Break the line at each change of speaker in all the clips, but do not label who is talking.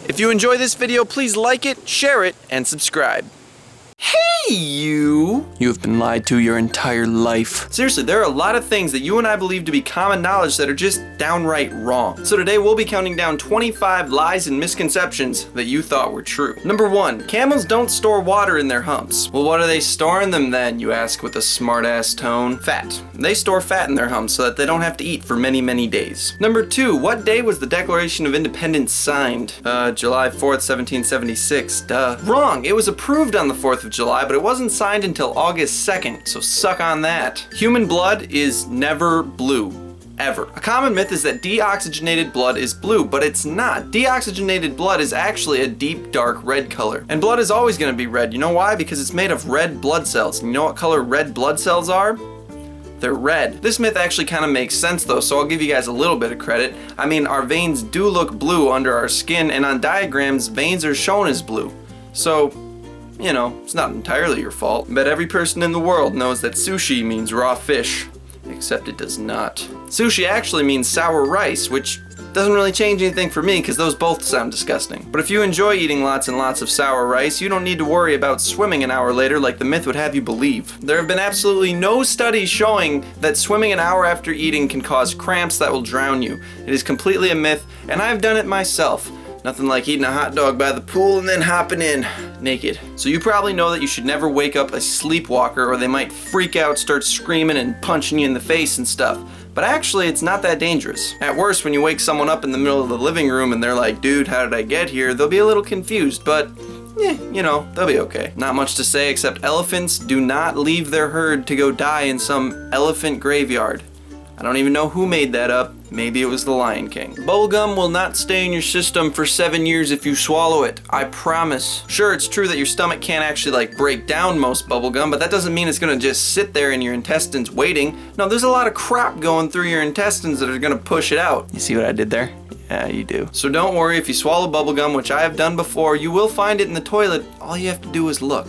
If you enjoy this video, please like it, share it, and subscribe. Hey you! You have been lied to your entire life. Seriously, there are a lot of things that you and I believe to be common knowledge that are just downright wrong. So today we'll be counting down 25 lies and misconceptions that you thought were true. Number 1, camels don't store water in their humps. Well, what are they storing them then, you ask with a smart-ass tone? Fat. They store fat in their humps so that they don't have to eat for many, many days. Number 2, what day was the Declaration of Independence signed? July 4th, 1776. Duh. Wrong. It was approved on the 4th of July, but it wasn't signed until August 2nd, so suck on that. Human blood is never blue. Ever. A common myth is that deoxygenated blood is blue, but it's not. Deoxygenated blood is actually a deep, dark red color. And blood is always going to be red. You know why? Because it's made of red blood cells. And you know what color red blood cells are? They're red. This myth actually kind of makes sense though, so I'll give you guys a little bit of credit. I mean, our veins do look blue under our skin, and on diagrams, veins are shown as blue. So, you know, it's not entirely your fault. But every person in the world knows that sushi means raw fish, except it does not. Sushi actually means sour rice, which doesn't really change anything for me because those both sound disgusting. But if you enjoy eating lots and lots of sour rice, you don't need to worry about swimming an hour later like the myth would have you believe. There have been absolutely no studies showing that swimming an hour after eating can cause cramps that will drown you. It is completely a myth, and I've done it myself. Nothing like eating a hot dog by the pool and then hopping in naked. So you probably know that you should never wake up a sleepwalker or they might freak out, start screaming and punching you in the face and stuff. But actually, it's not that dangerous. At worst, when you wake someone up in the middle of the living room and they're like, dude, how did I get here? They'll be a little confused, but you know, they'll be okay. Not much to say except elephants do not leave their herd to go die in some elephant graveyard. I don't even know who made that up. Maybe it was the Lion King. Bubblegum will not stay in your system for 7 years if you swallow it. I promise. Sure, it's true that your stomach can't actually break down most bubblegum, but that doesn't mean it's gonna just sit there in your intestines waiting. No, there's a lot of crap going through your intestines that are gonna push it out. You see what I did there? Yeah, you do. So don't worry if you swallow bubblegum, which I have done before, you will find it in the toilet. All you have to do is look.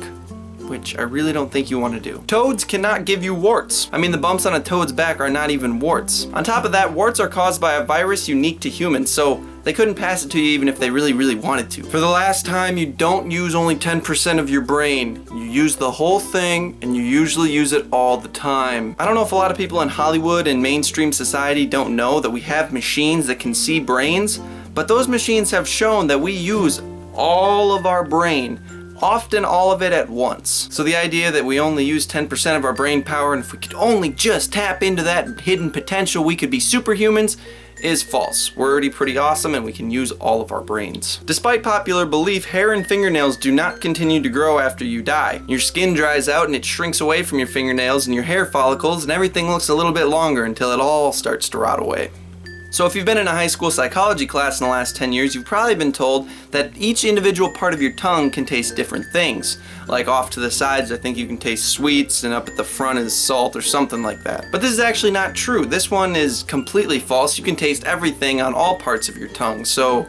Which I really don't think you want to do. Toads cannot give you warts. I mean, the bumps on a toad's back are not even warts. On top of that, warts are caused by a virus unique to humans, so they couldn't pass it to you even if they really, really wanted to. For the last time, you don't use only 10% of your brain. You use the whole thing, and you usually use it all the time. I don't know if a lot of people in Hollywood and mainstream society don't know that we have machines that can see brains, but those machines have shown that we use all of our brain, often all of it at once. So the idea that we only use 10% of our brain power and if we could only just tap into that hidden potential we could be superhumans is false. We're already pretty awesome and we can use all of our brains. Despite popular belief, hair and fingernails do not continue to grow after you die. Your skin dries out and it shrinks away from your fingernails and your hair follicles, and everything looks a little bit longer until it all starts to rot away. So if you've been in a high school psychology class in the last 10 years, you've probably been told that each individual part of your tongue can taste different things. Like off to the sides, I think you can taste sweets, and up at the front is salt or something like that. But this is actually not true. This one is completely false. You can taste everything on all parts of your tongue. So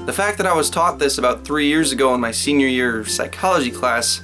the fact that I was taught this about 3 years ago in my senior year of psychology class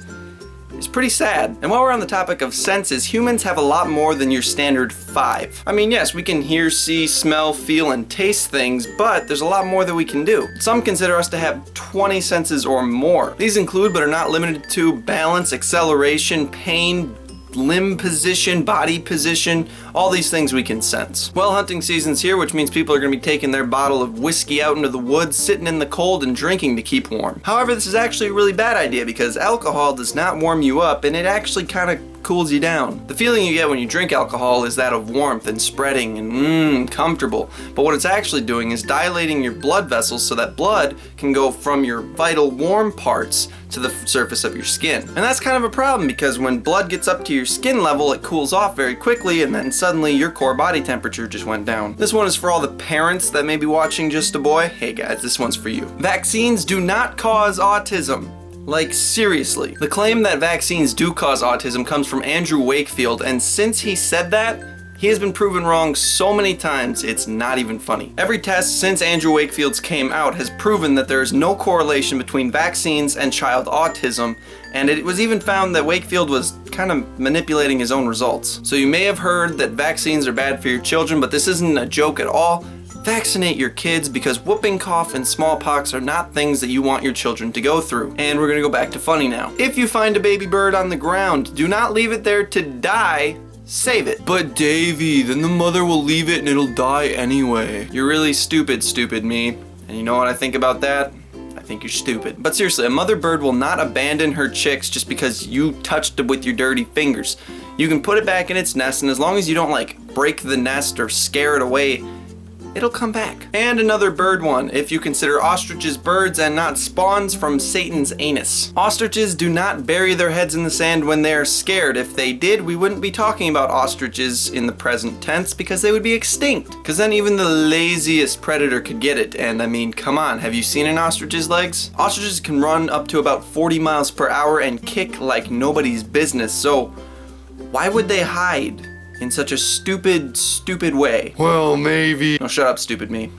is pretty sad. And while we're on the topic of senses, humans have a lot more than your standard 5. I mean, yes, we can hear, see, smell, feel, and taste things, but there's a lot more that we can do. Some consider us to have 20 senses or more. These include, but are not limited to, balance, acceleration, pain, limb position, body position, all these things we can sense. Well, hunting season's here, which means people are going to be taking their bottle of whiskey out into the woods, sitting in the cold and drinking to keep warm. However, this is actually a really bad idea because alcohol does not warm you up and it actually kind of cools you down. The feeling you get when you drink alcohol is that of warmth and spreading and comfortable. But what it's actually doing is dilating your blood vessels so that blood can go from your vital warm parts to the surface of your skin. And that's kind of a problem because when blood gets up to your skin level, it cools off very quickly and then suddenly your core body temperature just went down. This one is for all the parents that may be watching Just a Boy. Hey guys, this one's for you. Vaccines do not cause autism. Like, seriously. The claim that vaccines do cause autism comes from Andrew Wakefield, and since he said that, he has been proven wrong so many times, it's not even funny. Every test since Andrew Wakefield's came out has proven that there is no correlation between vaccines and child autism, and it was even found that Wakefield was kind of manipulating his own results. So you may have heard that vaccines are bad for your children, but this isn't a joke at all. Vaccinate your kids because whooping cough and smallpox are not things that you want your children to go through. And we're gonna go back to funny now. If you find a baby bird on the ground, do not leave it there to die. Save it. But Davey, then the mother will leave it and it'll die anyway. You're really stupid, stupid me. And you know what I think about that? I think you're stupid. But seriously, a mother bird will not abandon her chicks just because you touched it with your dirty fingers. You can put it back in its nest, and as long as you don't like break the nest or scare it away, it'll come back. And another bird one, if you consider ostriches birds and not spawns from Satan's anus. Ostriches do not bury their heads in the sand when they're scared. If they did, we wouldn't be talking about ostriches in the present tense because they would be extinct. Because then even the laziest predator could get it. And I mean, come on, have you seen an ostrich's legs? Ostriches can run up to about 40 miles per hour and kick like nobody's business. So why would they hide in such a stupid way?
Well, maybe.
No, shut up, stupid me.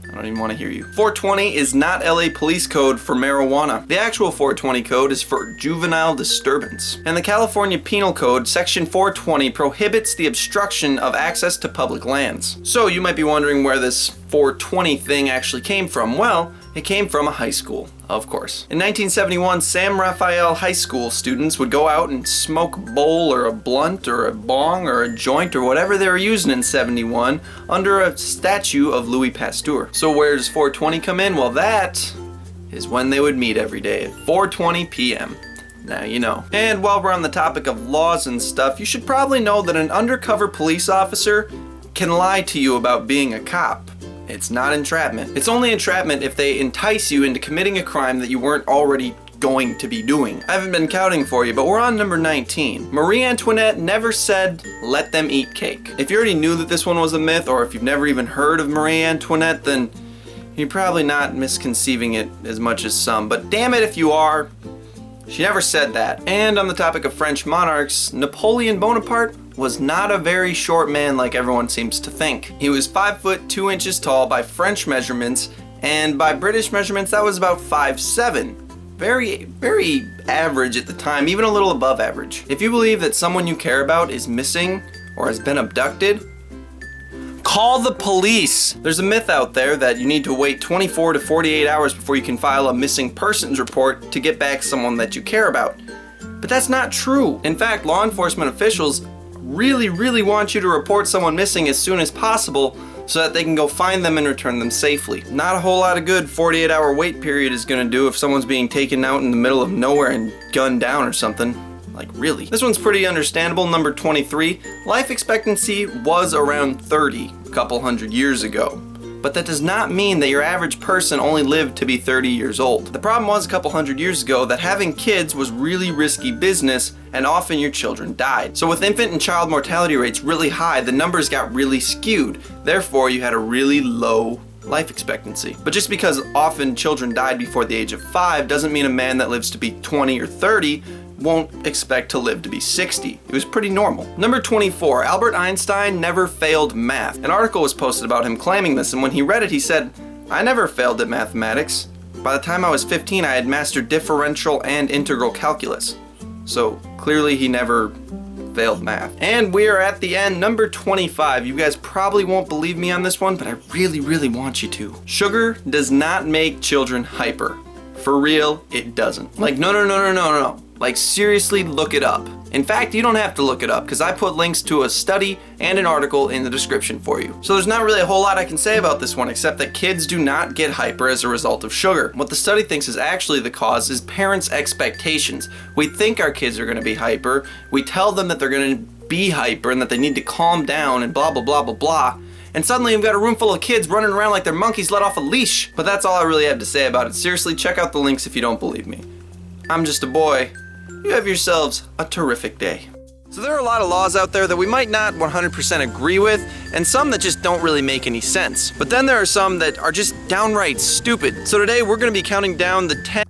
I don't even want to hear you. 420 is not LA police code for marijuana. The actual 420 code is for juvenile disturbance. And the California Penal Code, section 420, prohibits the obstruction of access to public lands. So you might be wondering where this 420 thing actually came from. Well, it came from a high school, of course. In 1971, Sam Rafael High School students would go out and smoke a bowl or a blunt or a bong or a joint or whatever they were using in 71 under a statue of Louis Pasteur. So where does 420 come in? Well, that is when they would meet every day at 4:20 p.m. Now you know. And while we're on the topic of laws and stuff, you should probably know that an undercover police officer can lie to you about being a cop. It's not entrapment. It's only entrapment if they entice you into committing a crime that you weren't already going to be doing. I haven't been counting for you, but we're on number 19. Marie Antoinette never said, "Let them eat cake." If you already knew that this one was a myth, or if you've never even heard of Marie Antoinette, then you're probably not misconceiving it as much as some. But damn it if you are, she never said that. And on the topic of French monarchs, Napoleon Bonaparte was not a very short man like everyone seems to think. He was 5 foot 2 inches tall by French measurements, and by British measurements that was about 5'7". Very average at the time, even a little above average. If you believe that someone you care about is missing or has been abducted, call the police. There's a myth out there that you need to wait 24 to 48 hours before you can file a missing persons report to get back someone that you care about. But that's not true. In fact, law enforcement officials really want you to report someone missing as soon as possible so that they can go find them and return them safely. Not a whole lot of good 48-hour wait period is gonna do if someone's being taken out in the middle of nowhere and gunned down or something. Like, really? This one's pretty understandable. Number 23, life expectancy was around 30 a couple hundred years ago. But that does not mean that your average person only lived to be 30 years old. The problem was a couple hundred years ago that having kids was really risky business, and often your children died. So with infant and child mortality rates really high, the numbers got really skewed. Therefore, you had a really low life expectancy. But just because often children died before the age of 5 doesn't mean a man that lives to be 20 or 30 won't expect to live to be 60. It was pretty normal. Number 24, Albert Einstein never failed math. An article was posted about him claiming this, and when he read it, he said, "I never failed at mathematics. By the time I was 15, I had mastered differential and integral calculus." So clearly he never failed math. And we are at the end, number 25. You guys probably won't believe me on this one, but I really want you to. Sugar does not make children hyper. For real, it doesn't. Like, no. Like, seriously, look it up. In fact, you don't have to look it up because I put links to a study and an article in the description for you. So there's not really a whole lot I can say about this one except that kids do not get hyper as a result of sugar. What the study thinks is actually the cause is parents' expectations. We think our kids are going to be hyper. We tell them that they're going to be hyper and that they need to calm down and blah, blah, blah, blah, blah. And suddenly we've got a room full of kids running around like they're monkeys let off a leash. But that's all I really have to say about it. Seriously, check out the links if you don't believe me. I'm just a boy. You have yourselves a terrific day. So there are a lot of laws out there that we might not 100% agree with, and some that just don't really make any sense. But then there are some that are just downright stupid. So today we're going to be counting down the 10